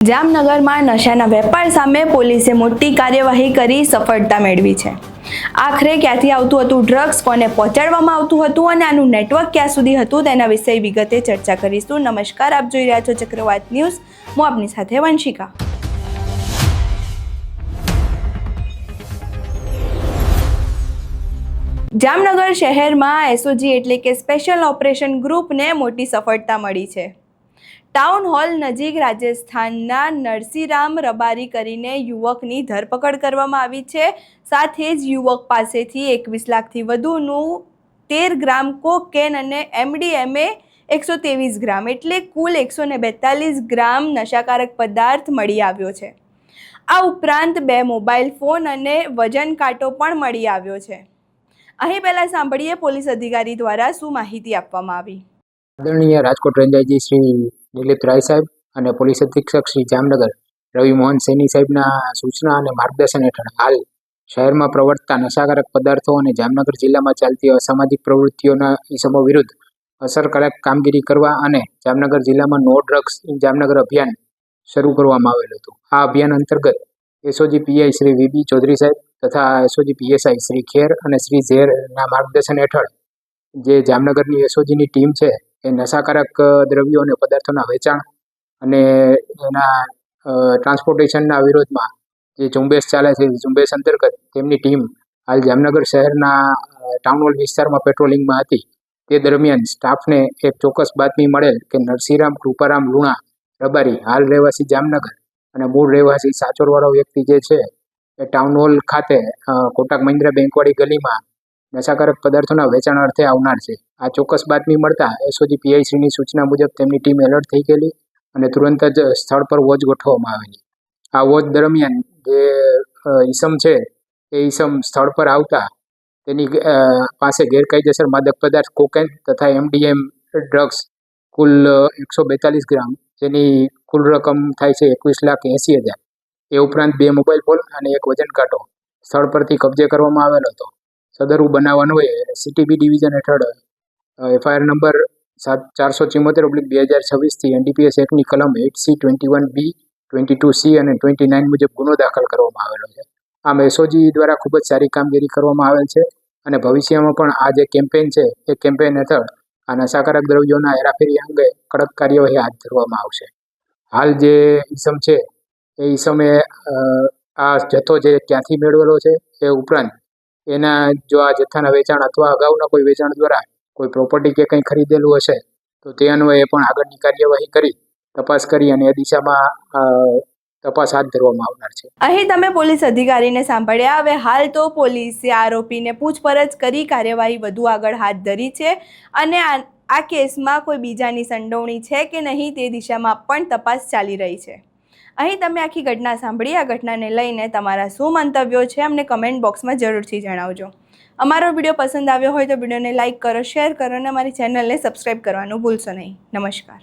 જામનગરમાં નશાના વેપાર સામે પોલીસે મોટી કાર્યવાહી કરી સફળતા મેળવી છે। આખરે ક્યાંથી આવતું હતું ડ્રગ્સ, કોને પહોંચાડવામાં આવતું હતું અને આનું નેટવર્ક ક્યાં સુધી હતું તેના વિશે વિગતે ચર્ચા કરીશું। નમસ્કાર, આપ જોઈ રહ્યા છો ચક્રવાત ન્યૂઝ। હું આપની સાથે વંશિકા। જામનગર શહેરમાં એસઓજી એટલે કે સ્પેશિયલ ઓપરેશન ગ્રુપને મોટી સફળતા મળી છે। ટાઉન હોલ નજીક રાજસ્થાનના નરસિંહરામ રબારી કરીને યુવકની ધરપકડ કરવામાં આવી છે। સાથે જ યુવક પાસેથી 21 લાખથી વધુનું 13 ગ્રામ કોકેન અને એમડીએમએ 123 ગ્રામ એટલે કુલ 142 ગ્રામ નશાકારક પદાર્થ મળી આવ્યો છે। આ ઉપરાંત 2 મોબાઈલ ફોન અને વજન કાંટો પણ મળી આવ્યો છે। અહીં પહેલા સાંભળીએ પોલીસ અધિકારી દ્વારા શું માહિતી આપવામાં આવી। આદરણીય રાજકોટ રેન્જ આઈજી શ્રી દિલીપ રાય સાહેબ અને પોલીસ અધિક્ષક શ્રી જામનગર રવિ મોહન સૈની સાહેબના સૂચના અને માર્ગદર્શન હેઠળ હાલ શહેરમાં પ્રવર્તતા નશાકારક પદાર્થો અને જામનગર જિલ્લામાં ચાલતી અસામાજિક પ્રવૃત્તિઓના ઇસમો વિરુદ્ધ અસરકારક કામગીરી કરવા અને જામનગર જિલ્લામાં નો ડ્રગ્સ જામનગર અભિયાન શરૂ કરવામાં આવેલું હતું। આ અભિયાન અંતર્ગત SOG PI Shri VB Chaudhary સાહેબ તથા એસઓજી પીએસઆઈ શ્રી ખેર અને શ્રી ઝેરના માર્ગદર્શન હેઠળ જે જામનગરની એસઓજીની ટીમ છે એ નશાકારક દ્રવ્યો અને પદાર્થોના વેચાણ અને એના ટ્રાન્સપોર્ટેશનના વિરોધમાં જે ઝુંબેશ ચાલે છે ઝુંબેશ અંતર્ગત તેમની ટીમ હાલ જામનગર શહેરના ટાઉન હોલ વિસ્તારમાં પેટ્રોલિંગમાં હતી। તે દરમિયાન સ્ટાફને એક ચોક્કસ બાતમી મળેલ કે નરસિંહરામ કૃપારામ લુણા રબારી હાલ રહેવાસી જામનગર અને મૂળ રહેવાસી સાચોરવાળો વ્યક્તિ જે છે એ ટાઉન હોલ ખાતે કોટક મહિન્દ્રા બેંકવાળી ગલીમાં નશાકારક પદાર્થોના વેચાણ અર્થે આવનાર છે। આ ચોક્કસ બાતમી મળતા એસઓજી પીઆઈસીની સૂચના મુજબ તેમની ટીમ એલર્ટ થઈ ગયેલી અને તુરંત જ સ્થળ પર વોચ ગોઠવવામાં આવેલી। આ વોચ દરમિયાન જે ઈસમ છે એ ઈસમ સ્થળ પર આવતા તેની પાસે ગેરકાયદેસર માદક પદાર્થ કોકેન તથા એમડીએમ ડ્રગ્સ કુલ 142 ગ્રામ જેની કુલ રકમ થાય છે 21,80,000 એ ઉપરાંત 2 મોબાઈલ ફોન અને એક વજન કાંટો સ્થળ પરથી કબજે કરવામાં આવેલો હતો। સદરુ બનાવ અન્વયે સીટીબી ડિવિઝન હેઠળ એફઆઈઆર નંબર 474/2026 એનડીપીએસ એક્ટની કલમ 8C21B 22C અને 29 મુજબ ગુનો દાખલ કરવામાં આવેલો છે। આમ એસઓજી દ્વારા ખૂબ જ સારી કામગીરી કરવામાં આવેલ છે અને ભવિષ્યમાં પણ આ જે કેમ્પેઇન છે એ કેમ્પેઇન હેઠળ આ નશાકારક દ્રવ્યોના હેરાફેરી અંગે કડક કાર્યવાહી હાથ ધરવામાં આવશે। હાલ જે ઈસમ છે એ ઈસમે આ જથ્થો જે ક્યાંથી મેળવેલો છે એ ઉપરાંત એના જો આ જથ્થાના વેચાણ અથવા અગાઉના કોઈ વેચાણ દ્વારા કોઈ પ્રોપર્ટી કે કંઈ ખરીદેલું હશે તો તે અન્વયે પણ આગળની કાર્યવાહી કરી તપાસ કરી અને એ દિશામાં તપાસ હાથ ધરવામાં આવનાર છે। અહીં તમે પોલીસ અધિકારીને સાંભળ્યા। હવે હાલ તો પોલીસે આરોપીને પૂછપરછ કરી કાર્યવાહી વધુ આગળ હાથ ધરી છે અને આ કેસમાં કોઈ બીજાની સંડોવણી છે કે નહીં તે દિશામાં પણ તપાસ ચાલી રહી છે। અહીં તમે આખી ઘટના સાંભળી। આ ઘટનાને લઈને તમારા શું મંતવ્યો છે અમને કમેન્ટ બોક્સમાં જરૂરથી જણાવજો। અમારો વિડીયો પસંદ આવ્યો હોય તો વિડીયોને લાઇક કરો, શેર કરો અને અમારી ચેનલને સબસ્ક્રાઈબ કરવાનું ભૂલશો નહીં। નમસ્કાર।